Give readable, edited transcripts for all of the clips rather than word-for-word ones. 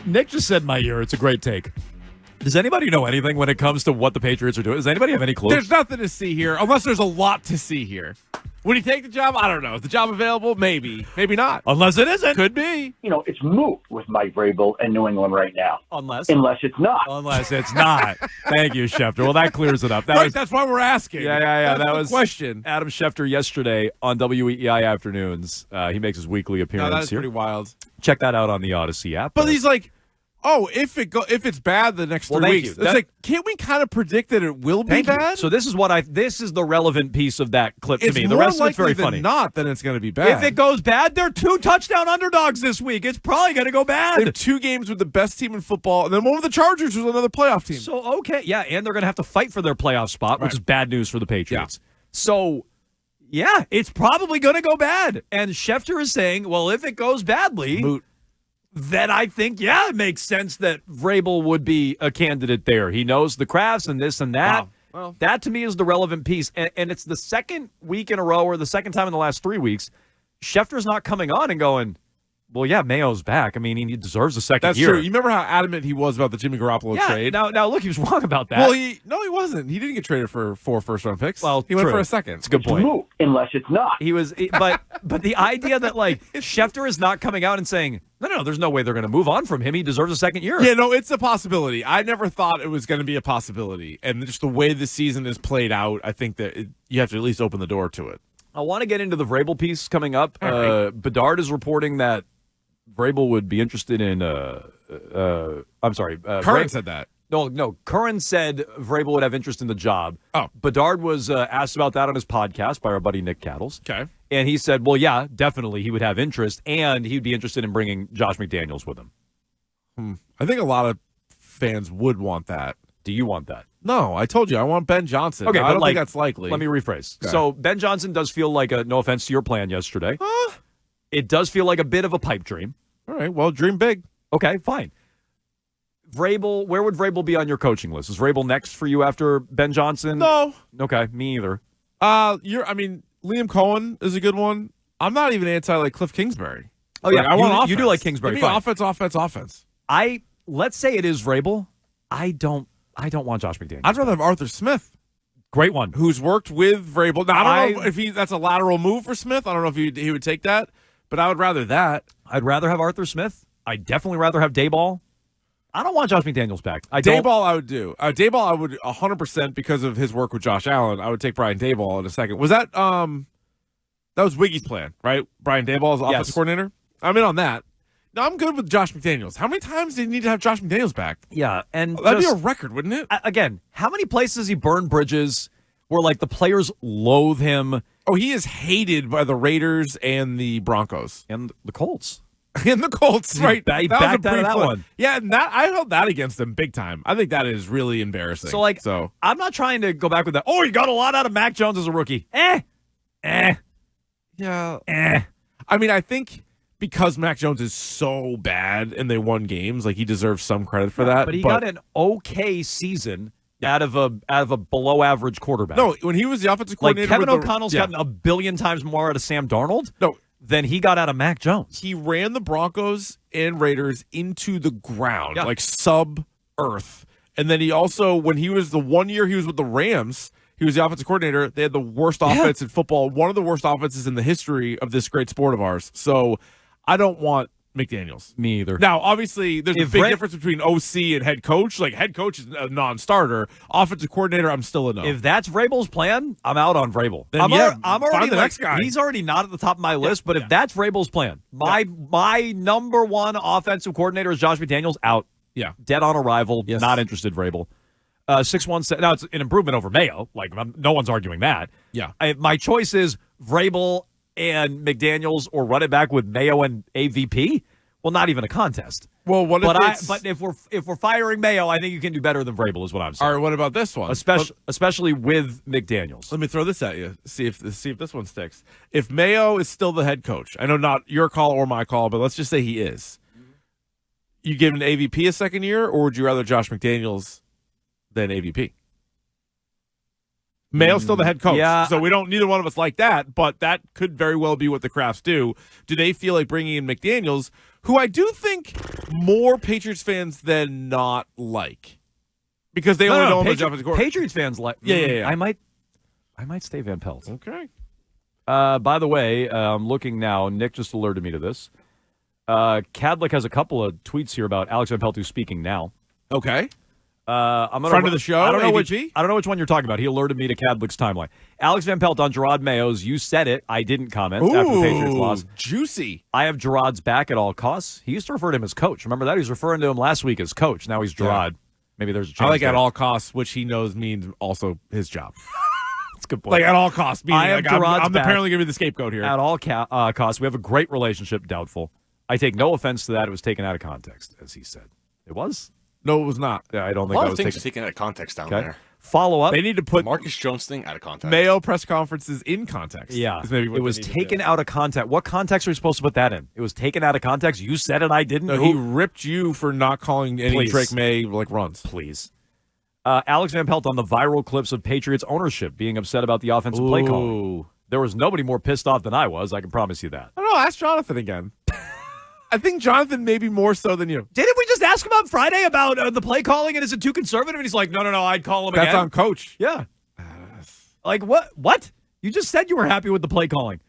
Nick just said in my ear, it's a great take. Does anybody know anything when it comes to what the Patriots are doing? Does anybody have any clue? There's nothing to see here, unless there's a lot to see here. Would he take the job? I don't know. Is the job available? Maybe. Maybe not. Unless it isn't. Could be. It's moot with Mike Vrabel and New England right now. Unless it's not. Unless it's not. Thank you, Schefter. Well, that clears it up. That's why we're asking. Yeah. That's That the was question. Adam Schefter yesterday on WEEI Afternoons. He makes his weekly appearance That's here. pretty wild. Check that out on the Odyssey app. But he's like, if it's bad the next 3 weeks, it's like, can't we kind of predict that it will be bad? So this is the relevant piece of that clip to me. The more rest of it's very likely funny. than not, then it's going to be bad. If it goes bad, they're 2 touchdown underdogs this week. It's probably going to go bad. They have 2 games with the best team in football, and then one with the Chargers, who's another playoff team. So, okay, yeah, and they're going to have to fight for their playoff spot, which is bad news for the Patriots. Yeah. So, yeah, it's probably going to go bad. And Schefter is saying, well, if it goes badly, moot. Then I think, it makes sense that Vrabel would be a candidate there. He knows the crafts and this and that. Wow. Well, that to me is the relevant piece. And it's the second week in a row or the second time in the last 3 weeks, Schefter's not coming on and going, well, yeah, Mayo's back. I mean, he deserves a second year. That's true. You remember how adamant he was about the Jimmy Garoppolo trade? Now, look, he was wrong about that. Well, he wasn't. He didn't get traded for 4 first-round picks. Well, he went for a second. It's a good point. Moot, unless it's not. He was, but the idea that Schefter is not coming out and saying, no, there's no way they're going to move on from him. He deserves a second year. Yeah, no, it's a possibility. I never thought it was going to be a possibility, and just the way the season is played out, I think that you have to at least open the door to it. I want to get into the Vrabel piece coming up. Right. Bedard is reporting that Vrabel would be interested in. I'm sorry. Curran said that. No. Curran said Vrabel would have interest in the job. Oh. Bedard was asked about that on his podcast by our buddy Nick Cattles. Okay. And he said, well, yeah, definitely he would have interest, and he'd be interested in bringing Josh McDaniels with him. I think a lot of fans would want that. Do you want that? No, I told you I want Ben Johnson. Okay, I don't think that's likely. Let me rephrase. Okay. So Ben Johnson does feel like no offense to your plan yesterday. It does feel like a bit of a pipe dream. All right, well, dream big. Okay, fine. Vrabel, where would Vrabel be on your coaching list? Is Vrabel next for you after Ben Johnson? No. Okay, me either. Liam Cohen is a good one. I'm not even anti Cliff Kingsbury. Oh yeah, I want offense. You do like Kingsbury. Give me offense. Let's say it is Vrabel. I don't want Josh McDaniels. I'd rather have Arthur Smith. Great one. Who's worked with Vrabel. Now, I don't know if that's a lateral move for Smith. I don't know if he would take that, but I would rather that. I'd rather have Arthur Smith. I'd definitely rather have Dayball. I don't want Josh McDaniels back. Dayball I would do. Dayball I would 100% because of his work with Josh Allen. I would take Brian Dayball in a second. Was that that was Wiggy's plan, right? Brian Dayball as offensive coordinator? I'm in on that. No, I'm good with Josh McDaniels. How many times do you need to have Josh McDaniels back? Yeah, and that'd be a record, wouldn't it? Again, how many places has he burned bridges where the players loathe him? Oh, he is hated by the Raiders and the Broncos. And the Colts. And the Colts, right. He backed out of that one. Yeah, and I held that against him big time. I think that is really embarrassing. So I'm not trying to go back with that. Oh, you got a lot out of Mac Jones as a rookie. Yeah. I mean, I think because Mac Jones is so bad and they won games, he deserves some credit for that. But he got an okay season out of a below average quarterback. No, when he was the offensive coordinator, Kevin O'Connell's gotten a billion times more out of Sam Darnold. No. Than he got out of Mac Jones. He ran the Broncos and Raiders into the ground, sub-earth. And then he also, when he was the 1 year he was with the Rams, he was the offensive coordinator. They had the worst offense in football, one of the worst offenses in the history of this great sport of ours. So I don't want McDaniels. Me either. Now, obviously, there's a big difference between OC and head coach. Head coach is a non-starter. Offensive coordinator, I'm still a no. If that's Vrabel's plan, I'm out on Vrabel. Then I'm already find the next guy. He's already not at the top of my list, but if that's Vrabel's plan, my number one offensive coordinator is Josh McDaniels, out. Yeah. Dead on arrival, Yes. not interested, Vrabel. 617. Now, it's an improvement over Mayo. No one's arguing that. Yeah. My choice is Vrabel and McDaniels or run it back with Mayo and AVP. Well, not even a contest. Well, but if we're firing Mayo, I think you can do better than Vrabel is what I'm saying. All right, what about this one? Especially with McDaniels. Let me throw this at you. See if this one sticks. If Mayo is still the head coach, I know not your call or my call, but let's just say he is. You give an AVP a second year, or would you rather Josh McDaniels than AVP? Mayo's still the head coach, so neither one of us like that, but that could very well be what the Crafts do. Do they feel like bringing in McDaniels, who I do think more Patriots fans than not like. Because they only know him as offensive coordinator. Patriots fans like. Yeah. I might stay Van Pelt. Okay. By the way, I'm looking now. Nick just alerted me to this. Cadlick has a couple of tweets here about Alex Van Pelt who's speaking now. Okay. I'm gonna Friend of the show, I don't know AVP? which one you're talking about. He alerted me to Cadlick's timeline. Alex Van Pelt on Gerard Mayo's "You Said It, I Didn't" comment after the Patriots loss. Juicy. I have Gerard's back at all costs. He used to refer to him as coach. Remember that? He was referring to him last week as coach. Now he's Gerard. Yeah. Maybe there's a change. I like there. at all costs, which he knows means also his job. That's a good point. Like at all costs. Meaning, I have Gerard's I'm apparently going to be the scapegoat here. At all costs. We have a great relationship, doubtful. I take no offense to that. It was taken out of context, as he said. It was? No, it was not. Yeah, I don't think a lot that of was things taken out of context down there. Follow up. They need to put Marcus Jones thing out of context. Mayo press conferences in context. Yeah. Maybe what it was taken out of context. What context are we supposed to put that in? It was taken out of context. You said it, I didn't. No, he ripped you for not calling any Drake Maye runs. Please. Alex Van Pelt on the viral clips of Patriots ownership being upset about the offensive play calling. There was nobody more pissed off than I was. I can promise you that. I don't know. Ask Jonathan again. I think Jonathan maybe more so than you. Didn't we just ask him on Friday about the play calling and is it too conservative? And he's like, no, I'd call him again. That's on coach. Yeah. Like, what? You just said you were happy with the play calling.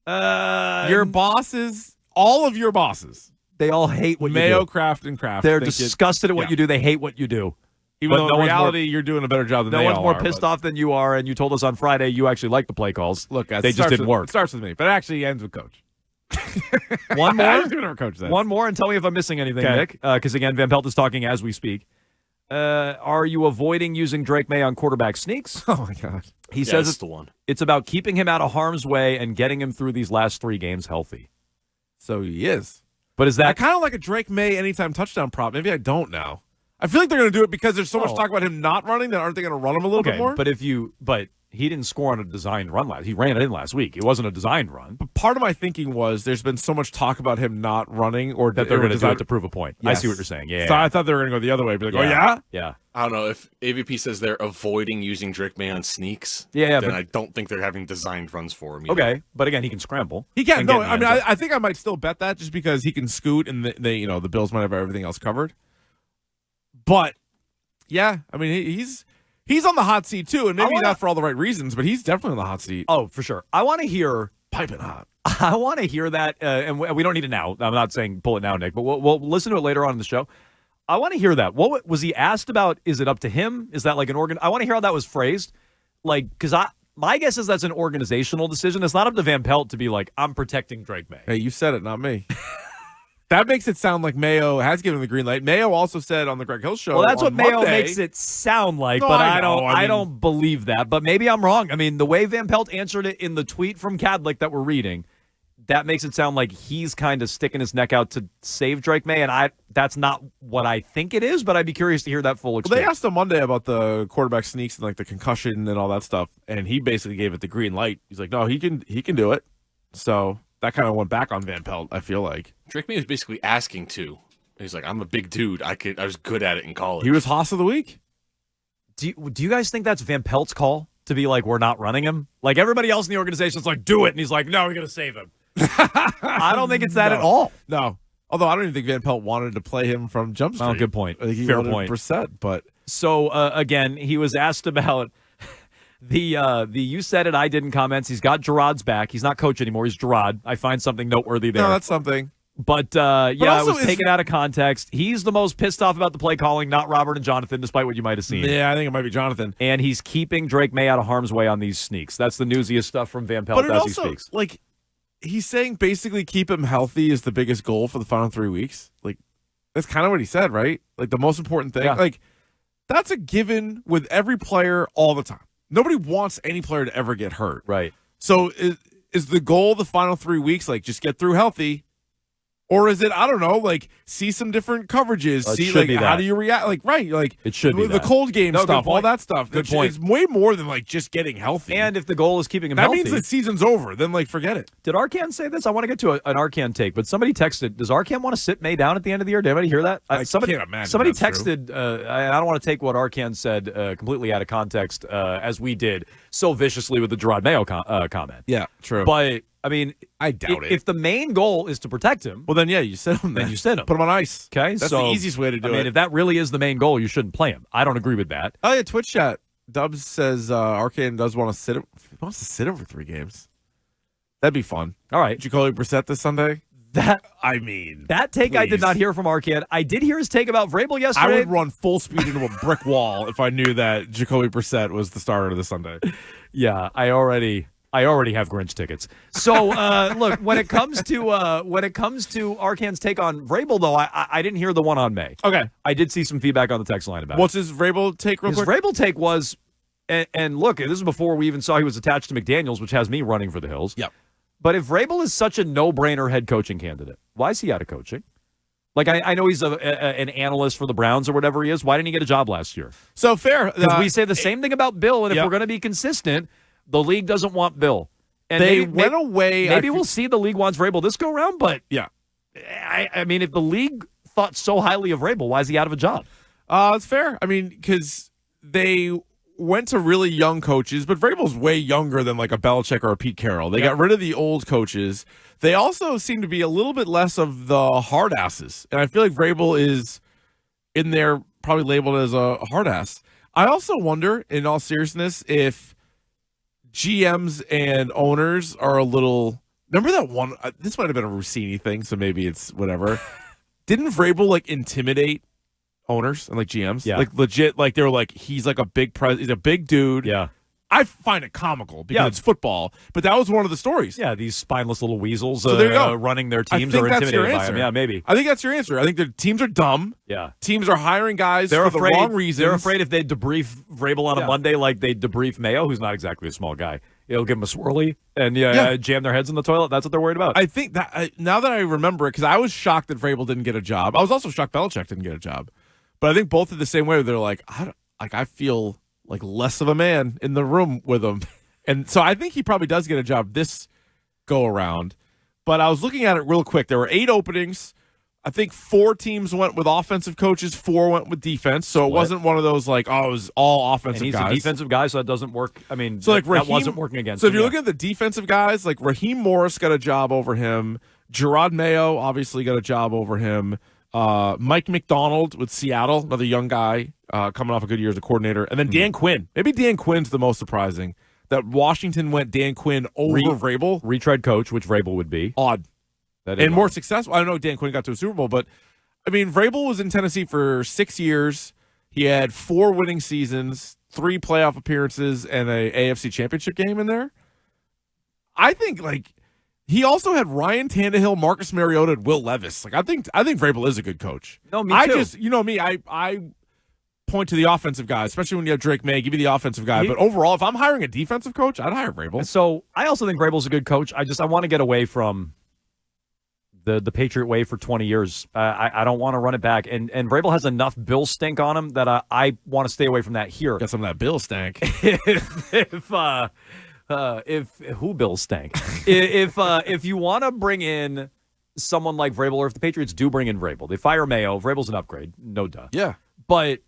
Your bosses, all of your bosses. They all hate what Mayo, you do. Kraft, and Kraft. They're disgusted at what you do. They hate what you do. Even though in reality, you're doing a better job than they are. No one's more pissed off than you are, and you told us on Friday you actually like the play calls. Look, guys, they just didn't work. It starts with me, but it actually ends with coach. One more? Coach says. One more, and tell me if I'm missing anything, Nick. Because, again, Van Pelt is talking as we speak. Are you avoiding using Drake Maye on quarterback sneaks? Oh, my God. He says it's the one. It's about keeping him out of harm's way and getting him through these last 3 games healthy. So he is. But is that... I kind of like a Drake Maye anytime touchdown prop. Maybe I don't now. I feel like they're going to do it because there's so much talk about him not running that aren't they going to run him a little bit more? But he didn't score on a designed run he ran it in last week. It wasn't a designed run. But part of my thinking was there's been so much talk about him not running or that they're going to do it to prove a point. Yes. I see what you're saying. Yeah. So I thought they were going to go the other way. Be like, oh, yeah? Yeah. I don't know. If AVP says they're avoiding using Drake Maye on sneaks, then I don't think they're having designed runs for him either. Okay. But again, he can scramble. He can. No, I mean, I think I might still bet that just because he can scoot and the Bills might have everything else covered. But yeah, I mean, he's on the hot seat too, and maybe not for all the right reasons, but he's definitely on the hot seat. Oh, for sure. I want to hear piping hot. I want to hear that, and we don't need it now. I'm not saying pull it now, Nick, but we'll listen to it later on in the show. I want to hear that. What was he asked about? Is it up to him? Is that like an organ? I want to hear how that was phrased. Like, because my guess is that's an organizational decision. It's not up to Van Pelt to be like, I'm protecting Drake Maye. Hey, you said it, not me. That makes it sound like Mayo has given the green light. Mayo also said on the Greg Hill show. Well, that's what Mayo Monday, makes it sound like, no, but I don't believe that. But maybe I'm wrong. I mean, the way Van Pelt answered it in the tweet from Cadlick that we're reading, that makes it sound like he's kind of sticking his neck out to save Drake Maye, and that's not what I think it is. But I'd be curious to hear that full exchange. Well, they asked him Monday about the quarterback sneaks and like the concussion and all that stuff, and he basically gave it the green light. He's like, no, he can do it. So that kind of went back on Van Pelt, I feel like. Drake Maye was basically asking to. He's like, I'm a big dude. I was good at it in college. He was Haas of the week. Do you guys think that's Van Pelt's call to be like, we're not running him? Like everybody else in the organization is like, do it. And he's like, no, we're going to save him. I don't think it's that at all. No. Although I don't even think Van Pelt wanted to play him from Jump Street. Oh, good point. Fair point. But so, again, he was asked about the you said it, I didn't comments. He's got Gerard's back. He's not coach anymore. He's Gerard. I find something noteworthy there. No, that's something. But it was taken out of context. He's the most pissed off about the play calling, not Robert and Jonathan, despite what you might have seen. Yeah, I think it might be Jonathan. And he's keeping Drake Maye out of harm's way on these sneaks. That's the newsiest stuff from Van Pelt as he speaks. Like, he's saying basically keep him healthy is the biggest goal for the final 3 weeks. Like, that's kind of what he said, right? Like, the most important thing. Yeah. Like, that's a given with every player all the time. Nobody wants any player to ever get hurt. Right. So is the goal the final 3 weeks, like, just get through healthy? Or is it, I don't know, like, see some different coverages, see, like, how do you react? Like, right, like, it should be the cold game stuff, all that stuff. Good point. It's way more than, like, just getting healthy. And if the goal is keeping him healthy. That means the season's over. Then, like, forget it. Did Arcan say this? I want to get to an Arcan take, but somebody texted, does Arcan want to sit Maye down at the end of the year? Did anybody hear that? I can't imagine. Somebody texted, I don't want to take what Arcan said completely out of context, as we did so viciously with the Gerard Mayo comment. Yeah, true. But I mean, I doubt it. If the main goal is to protect him, Well, then, yeah, you sit him. then you sit him. Put him on ice. Okay, That's so the easiest way to do it. I mean, if that really is the main goal, you shouldn't play him. I don't agree with that. Oh, yeah, Twitch chat. Dubs says Arcane does want to sit him. He wants to sit him for 3 games. That'd be fun. All right. Jacoby Brissett this Sunday? That take I did please. not hear from Arcane. I did hear his take about Vrabel yesterday. I would run full speed into a brick wall if I knew that Jacoby Brissett was the starter this Sunday. Yeah, I already have Grinch tickets. So look, when it comes to Arcane's take on Vrabel, though, I didn't hear the one on Maye. Okay. I did see some feedback on the text line about What's his Vrabel take real His quick? Vrabel take was, and look, this is before we even saw he was attached to McDaniels, which has me running for the hills. Yep. But if Vrabel is such a no-brainer head coaching candidate, why is he out of coaching? Like, I know he's an analyst for the Browns or whatever he is. Why didn't he get a job last year? So fair. Because we say the same thing about Bill, and if Yep. we're going to be consistent, the league doesn't want Bill. And They maybe, went away. Maybe we'll see the league wants Vrabel this go around, but Yeah. I mean, if the league thought so highly of Vrabel, why is he out of a job? It's fair. I mean, because they went to really young coaches, but Vrabel's way younger than like a Belichick or a Pete Carroll. They got rid of the old coaches. They also seem to be a little bit less of the hard asses. And I feel like Vrabel is in there probably labeled as a hard ass. I also wonder, in all seriousness, if GMs and owners are a little. Remember that one? This might have been a Rossini thing, so maybe it's whatever. Didn't Vrabel like intimidate owners and like GMs? Yeah. Like legit, like they were like, he's like a big he's a big dude. Yeah. I find it comical because Yeah. it's football, but that was one of the stories. Yeah, these spineless little weasels So there you go. running their I teams think are that's your intimidated by answer. him. Yeah, maybe. I think that's your answer. I think the teams are dumb. Yeah. Teams are hiring guys They're for afraid, the wrong reasons. They're afraid if they debrief Vrabel on a Yeah. Monday like they debrief Mayo, who's not exactly a small guy. It'll give him a swirly and Yeah. jam their heads in the toilet. That's what they're worried about. I think that now that I remember it, because I was shocked that Vrabel didn't get a job. I was also shocked Belichick didn't get a job. But I think both are the same way. They're like, I feel like less of a man in the room with him. And so I think he probably does get a job this go around. But I was looking at it real quick. There were 8 openings. I think 4 teams went with offensive coaches, 4 went with defense. So it wasn't one of those like, it was all offensive and he's guys. a defensive guy, so that doesn't work. I mean, So like that Raheem, wasn't working against So him. if you're looking at the defensive guys, like Raheem Morris got a job over him. Gerard Mayo obviously got a job over him. Mike McDonald with Seattle, another young guy coming off a good year as a coordinator. And then Dan Quinn. Maybe Dan Quinn's the most surprising. That Washington went Dan Quinn over Vrabel. retread coach, which Vrabel would be. Odd. That is And more odd. successful. I don't know Dan Quinn got to a Super Bowl, but I mean, Vrabel was in Tennessee for 6 years. He had 4 winning seasons, 3 playoff appearances, and a AFC Championship game in there. I think like he also had Ryan Tannehill, Marcus Mariota, and Will Levis. Like I think Vrabel is a good coach. No, me I too. just you know me, I point to the offensive guy, especially when you have Drake May, give you the offensive guy. But overall, if I'm hiring a defensive coach, I'd hire Vrabel. So I also think Vrabel's a good coach. I want to get away from the Patriot way for 20 years. I don't want to run it back. And Vrabel has enough Bill stink on him that I want to stay away from that here. Got some of that Bill stank. if who Bill stank? if you want to bring in someone like Vrabel, or if the Patriots do bring in Vrabel, they fire Mayo. Vrabel's an upgrade, no duh. Yeah. But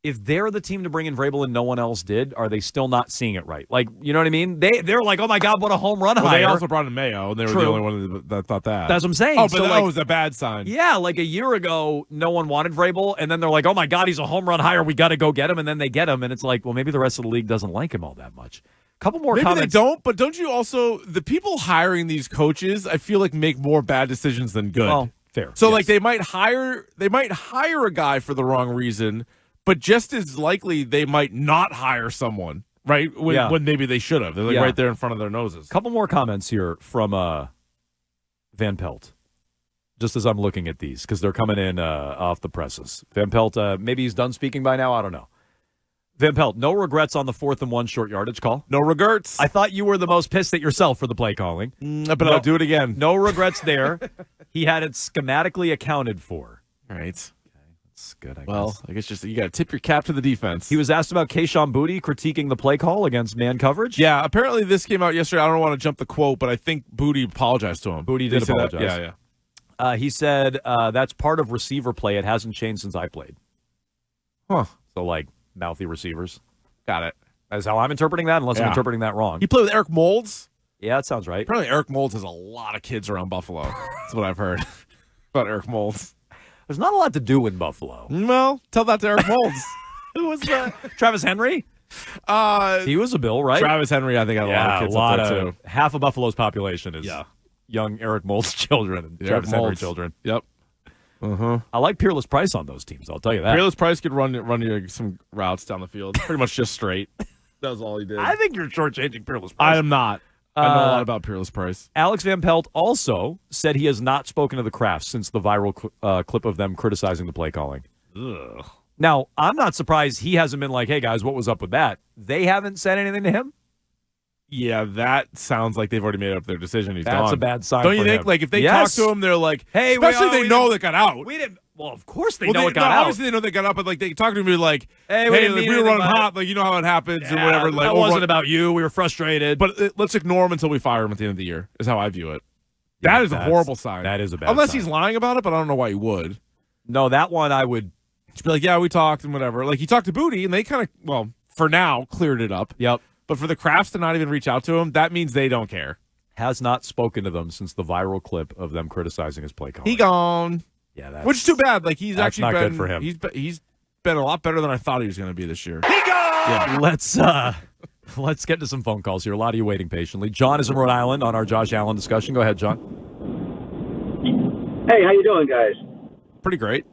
if they're the team to bring in Vrabel and no one else did, are they still not seeing it right? Like, you know what I mean? They're like, oh my God, what a home run Well, hire. they also brought in Mayo, and they were True. the only one that thought that. That's what I'm saying. Oh, but So, that like, was a bad sign. yeah, like a year ago, no one wanted Vrabel, and then they're like, oh my God, he's a home run hire. We got to go get him. And then they get him, and it's like, well, maybe the rest of the league doesn't like him all that much. Couple more Maybe comments. they don't, but don't you also the people hiring these coaches? I feel like make more bad decisions than good. Well, fair. So yes. like they might hire a guy for the wrong reason, but just as likely they might not hire someone right when maybe they should have. They're like right there in front of their noses. Couple more comments here from Van Pelt. Just as I'm looking at these, because they're coming in off the presses. Van Pelt, maybe he's done speaking by now. I don't know. Van Pelt, no regrets on the 4th and 1 short yardage call. No regrets. I thought you were the most pissed at yourself for the play calling. But I'll do it again. No regrets there. He had it schematically accounted for. All right. That's good, I guess. Well, I guess just you got to tip your cap to the defense. He was asked about Kayshon Boutte critiquing the play call against man coverage. Yeah, apparently this came out yesterday. I don't want to jump the quote, but I think Boutte apologized to him. Boutte did apologize. Yeah. He said, that's part of receiver play. It hasn't changed since I played. Huh. So, like, mouthy receivers. Got it. That's how I'm interpreting that, unless I'm interpreting that wrong. He played with Eric Moulds. Yeah, that sounds right. Apparently, Eric Moulds has a lot of kids around Buffalo. That's what I've heard about Eric Moulds. There's not a lot to do in Buffalo. Well, tell that to Eric Moulds. Who was that? Travis Henry? He was a Bill, right? Travis Henry, I think, had a lot of kids up there, too. Half of Buffalo's population is young Eric Moulds children and Travis Henry children. Yep. I like Peerless Price on those teams, I'll tell you that. Peerless Price could run you some routes down the field. Pretty much just straight. That was all he did. I think you're shortchanging Peerless Price. I am not. I know a lot about Peerless Price. Alex Van Pelt also said he has not spoken to the Crafts since the viral clip of them criticizing the play calling. Ugh. Now, I'm not surprised he hasn't been like, hey, guys, what was up with that? They haven't said anything to him? Yeah, that sounds like they've already made up their decision. He's That's gone. a bad sign. Don't you for think? him. Like, if they talk to him, they're like, hey, especially they know that got out. We didn't. Well, of course they know it got out. Obviously, they know they got out, but like they talk to him and be like, hey, we were running hot. Like, you know how it happens or whatever. Like, that wasn't about you. We were frustrated. But let's ignore him until we fire him at the end of the year, is how I view it. That is a horrible sign. That is a bad Unless sign. he's lying about it, but I don't know why he would. No, that one I would. Just be like, yeah, we talked and whatever. Like, he talked to Booty, and they kind of, well, for now, cleared it up. Yep. But for the Crafts to not even reach out to him, that means they don't care. Has not spoken to them since the viral clip of them criticizing his play calling. He gone. Yeah, that's, which is too bad. Like, he's actually not been good for him. He's been a lot better than I thought he was going to be this year. He gone. Yeah. Let's get to some phone calls here. A lot of you waiting patiently. John is in Rhode Island on our Josh Allen discussion. Go ahead, John. Hey, how you doing, guys? Pretty great.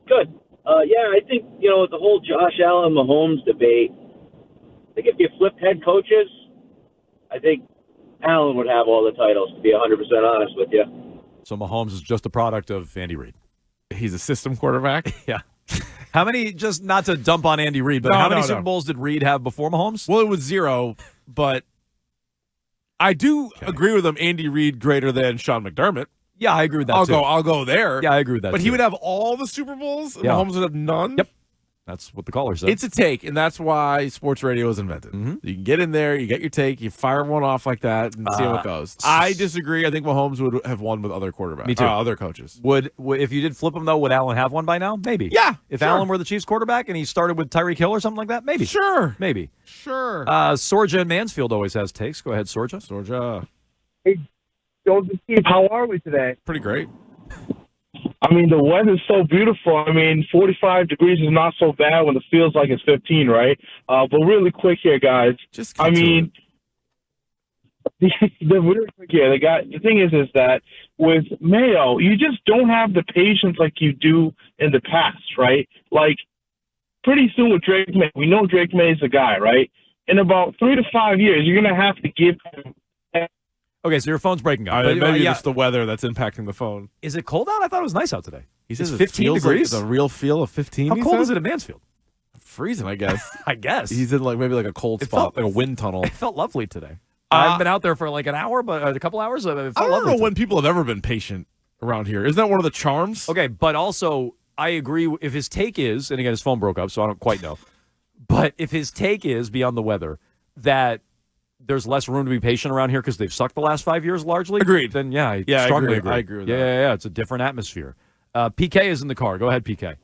Good. Yeah, I think, the whole Josh Allen Mahomes debate, I think if you flipped head coaches, I think Allen would have all the titles, to be 100% honest with you. So Mahomes is just a product of Andy Reid. He's a system quarterback. Yeah. How many, just not to dump on Andy Reid, but how many Super Bowls did Reid have before Mahomes? Well, it was 0, but I do agree with him. Andy Reid greater than Sean McDermott. Yeah, I agree with that I'll go there. Yeah, I agree with that But too. he would have all the Super Bowls, and Mahomes would have none? Yep. That's what the caller said. It's a take, and that's why sports radio was invented. Mm-hmm. You can get in there, you get your take, you fire one off like that, and see how it goes. I disagree. I think Mahomes would have won with other quarterbacks. Me too. Other coaches. Would if you did flip him, though, would Allen have one by now? Maybe. Yeah. If Allen were the Chiefs quarterback and he started with Tyreek Hill or something like that? Maybe. Sure. Maybe. Sure. Sorja in Mansfield always has takes. Go ahead, Sorja. Sorja. Hey, Jones and Keefe, how are we today? Pretty great. I mean, the weather's so beautiful. I mean, 45 degrees is not so bad when it feels like it's 15, right? But really quick here, guys. Just the really quick here. The thing is that with Mayo, you just don't have the patience like you do in the past, right? Like, pretty soon with Drake May, we know Drake May is the guy, right? In about 3 to 5 years, you're going to have to give him. Okay, so your phone's breaking up. Maybe it's the weather that's impacting the phone. Is it cold out? I thought it was nice out today. He says it's 15 degrees. Like it's a real feel of 15. How cold is it in Mansfield? Freezing, I guess. I guess. He's in maybe a cold spot, like a wind tunnel. It felt lovely today. I've been out there for like an hour, but a couple hours. It felt I don't know today. when people have ever been patient around here. Isn't that one of the charms? Okay, but also I agree. If his take is, and again, his phone broke up, so I don't quite know. But if his take is beyond the weather that there's less room to be patient around here because they've sucked the last 5 years largely. Agreed. Then I strongly agree. I agree with that. that. Yeah. It's a different atmosphere. PK is in the car. Go ahead, PK.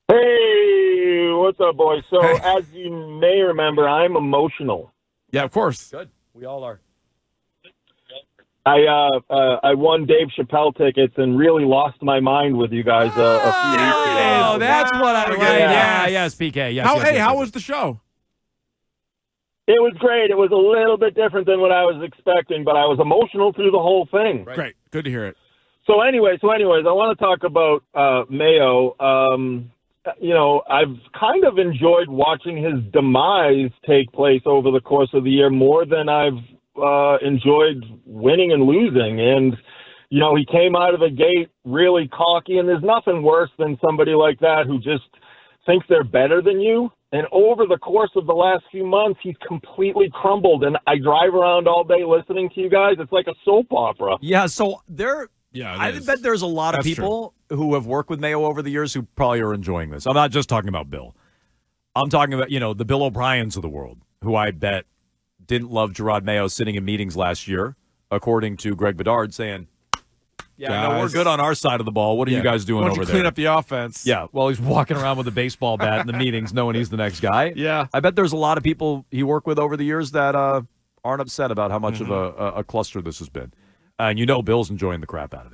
Hey, what's up, boys? So, as you may remember, I'm emotional. Yeah, of course. Good. We all are. I won Dave Chappelle tickets and really lost my mind with you guys a few weeks ago. Oh, that's what I like. Yeah, yes, PK. Yes. How was the show? It was great. It was a little bit different than what I was expecting, but I was emotional through the whole thing. Right. Great. Good to hear it. So anyways, I want to talk about Mayo. I've kind of enjoyed watching his demise take place over the course of the year more than I've enjoyed winning and losing. And, he came out of the gate really cocky, and there's nothing worse than somebody like that who just thinks they're better than you. And over the course of the last few months, he's completely crumbled. And I drive around all day listening to you guys. It's like a soap opera. Yeah, so I is. bet there's a lot of people who have worked with Mayo over the years who probably are enjoying this. I'm not just talking about Bill. I'm talking about, the Bill O'Briens of the world, who I bet didn't love Gerard Mayo sitting in meetings last year, according to Greg Bedard, saying, no, we're good on our side of the ball. What are you guys doing over there? Clean up the offense. Yeah, well, he's walking around with a baseball bat in the meetings knowing he's the next guy. Yeah. I bet there's a lot of people he worked with over the years that aren't upset about how much of a cluster this has been. And Bill's enjoying the crap out of it.